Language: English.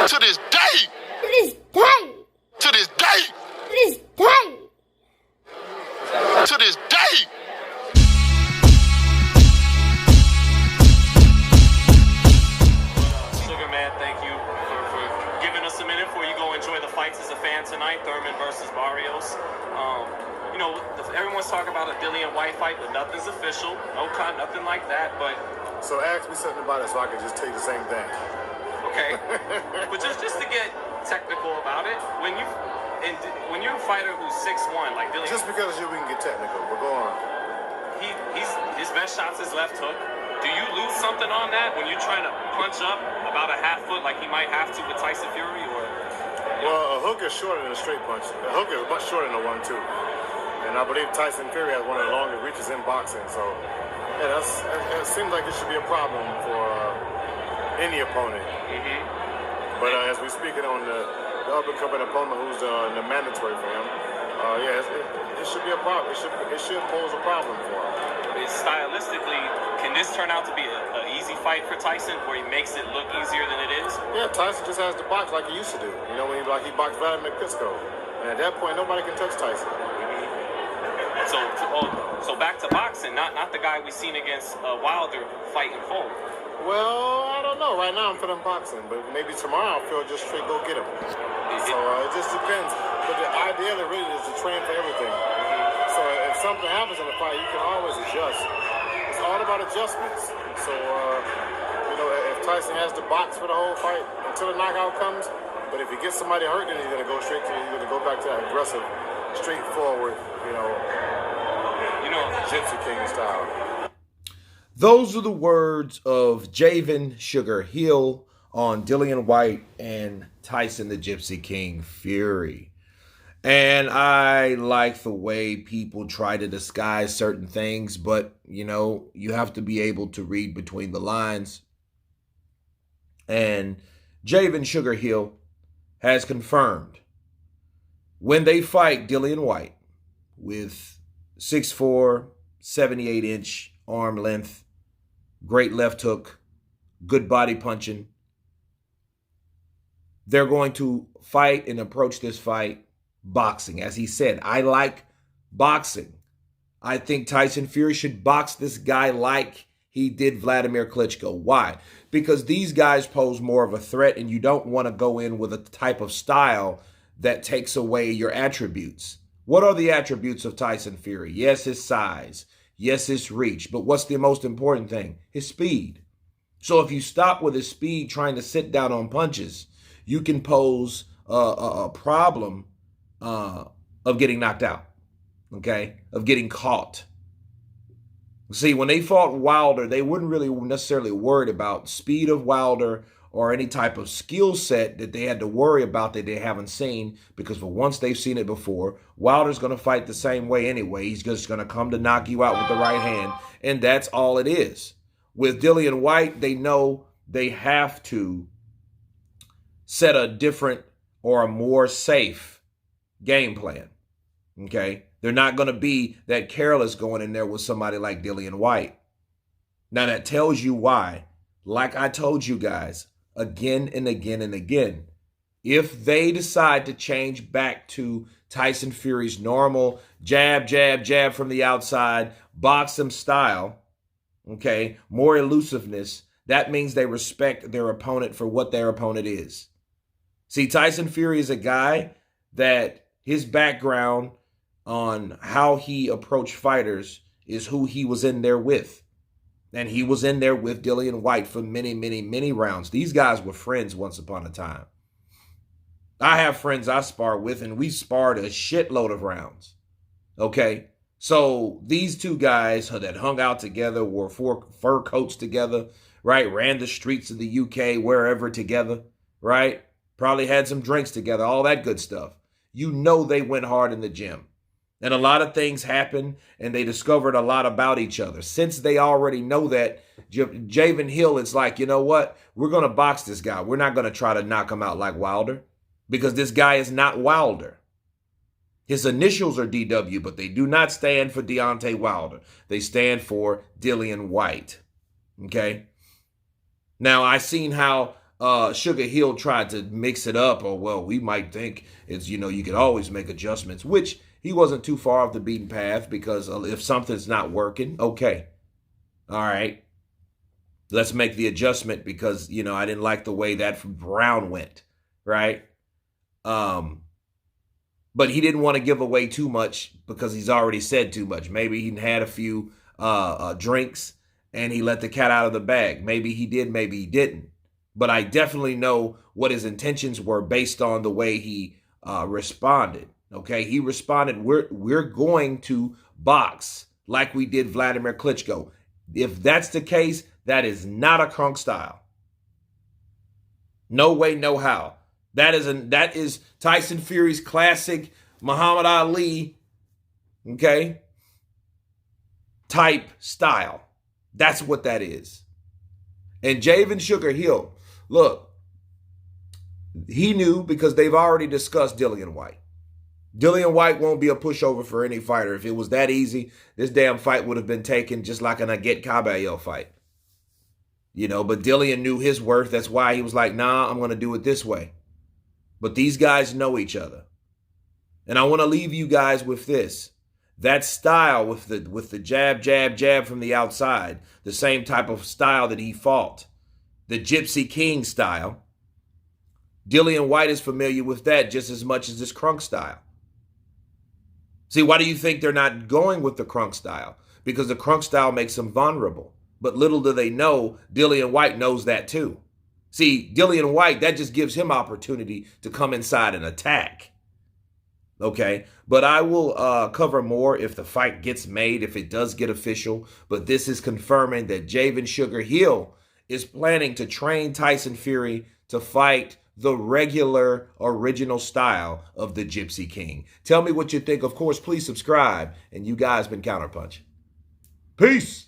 To this day. To this day. To this day. To this day. To this day. Sugar Man, thank you for giving us a minute before you go enjoy the fights as a fan tonight. Thurman versus Barrios. You know, everyone's talking about a Dillian Whyte fight, but nothing's official. No cut, nothing like that. But so ask me something about it so I can just tell you the same thing. Okay, but just to get technical about it, when you're a fighter who's 6'1", like Dillian, just because we can get technical, but go on. His best shot's his left hook. Do you lose something on that when you're trying to punch up about a half foot like he might have to with Tyson Fury, or? Well, a hook is shorter than a straight punch. A hook is much shorter than a 1-2. And I believe Tyson Fury has one of the longest reaches in boxing. So, yeah, it seems like it should be a problem for any opponent. Mm-hmm. But as we're speaking on the up-and-coming opponent who's the mandatory for him, it should be a problem. It should pose a problem for him. Stylistically, can this turn out to be an easy fight for Tyson, where he makes it look easier than it is? Yeah, Tyson just has to box like he used to do. You know, when he boxed Vladimir Klitschko. And at that point, nobody can touch Tyson. So back to boxing, not the guy we seen against Wilder fighting Cole. Well, I don't know. Right now I'm feeling boxing, but maybe tomorrow I'll feel just straight go get him. So it just depends. But the idea really is to train for everything. So if something happens in the fight, you can always adjust. It's all about adjustments. So, if Tyson has to box for the whole fight until the knockout comes, but if he gets somebody hurt, then he's going to go straight to, he's going to go back to that aggressive, straightforward, Gypsy King style. Those are the words of Javan Sugar Hill on Dillian Whyte and Tyson the Gypsy King Fury. And I like the way people try to disguise certain things, but, you have to be able to read between the lines. And Javan Sugar Hill has confirmed when they fight Dillian Whyte with 6'4", 78-inch arm length, great left hook, good body punching, they're going to fight and approach this fight boxing. As he said, I like boxing. I think Tyson Fury should box this guy like he did Vladimir Klitschko. Why? Because these guys pose more of a threat, and you don't want to go in with a type of style that takes away your attributes. What are the attributes of Tyson Fury? Yes, his size. Yes, his reach. But what's the most important thing? His speed. So if you stop with his speed trying to sit down on punches, you can pose a problem of getting knocked out, okay, of getting caught. See, when they fought Wilder, they wouldn't really necessarily worried about speed of Wilder or any type of skill set that they had to worry about that they haven't seen, because for once they've seen it before. Wilder's going to fight the same way anyway. He's just going to come to knock you out with the right hand, and that's all it is. With Dillian Whyte, they know they have to set a different or a more safe game plan, okay? They're not going to be that careless going in there with somebody like Dillian Whyte. Now, that tells you why, like I told you guys, again and again and again, if they decide to change back to Tyson Fury's normal jab, jab, jab from the outside, box him style, okay, more elusiveness, that means they respect their opponent for what their opponent is. See, Tyson Fury is a guy that his background on how he approached fighters is who he was in there with. And he was in there with Dillian Whyte for many, many, many rounds. These guys were friends once upon a time. I have friends I spar with, and we sparred a shitload of rounds. Okay? So these two guys that hung out together, wore fur coats together, right? Ran the streets of the UK, wherever together, right? Probably had some drinks together, all that good stuff. You know they went hard in the gym. And a lot of things happened, and they discovered a lot about each other. Since they already know that, Javan Hill, it's like, you know what? We're going to box this guy. We're not going to try to knock him out like Wilder, because this guy is not Wilder. His initials are DW, but they do not stand for Deontay Wilder. They stand for Dillian Whyte. Okay? Now, I seen how Sugar Hill tried to mix it up, or well, we might think it's, you could always make adjustments, which he wasn't too far off the beaten path, because if something's not working, okay, all right, let's make the adjustment, because I didn't like the way that round went, right? But he didn't want to give away too much, because he's already said too much. Maybe he had a few drinks and he let the cat out of the bag. Maybe he did, maybe he didn't. But I definitely know what his intentions were based on the way he responded. Okay, he responded, we're going to box like we did Vladimir Klitschko. If that's the case, that is not a Crunk style. No way, no how. That is Tyson Fury's classic Muhammad Ali, okay, type style. That's what that is. And Javan Sugar Hill, look, he knew, because they've already discussed Dillian Whyte. Dillian Whyte won't be a pushover for any fighter. If it was that easy, this damn fight would have been taken just like an Aguet Cabello fight. But Dillian knew his worth. That's why he was like, nah, I'm going to do it this way. But these guys know each other. And I want to leave you guys with this. That style with the jab, jab, jab from the outside, the same type of style that he fought, the Gypsy King style, Dillian Whyte is familiar with that just as much as this Crunk style. See, why do you think they're not going with the Crunk style? Because the Crunk style makes them vulnerable. But little do they know, Dillian Whyte knows that too. See, Dillian Whyte, that just gives him opportunity to come inside and attack. Okay, but I will cover more if the fight gets made, if it does get official. But this is confirming that Javan Sugar Hill is planning to train Tyson Fury to fight the regular original style of the Gypsy King. Tell me what you think. Of course, please subscribe. And you guys been Counterpunch. Peace.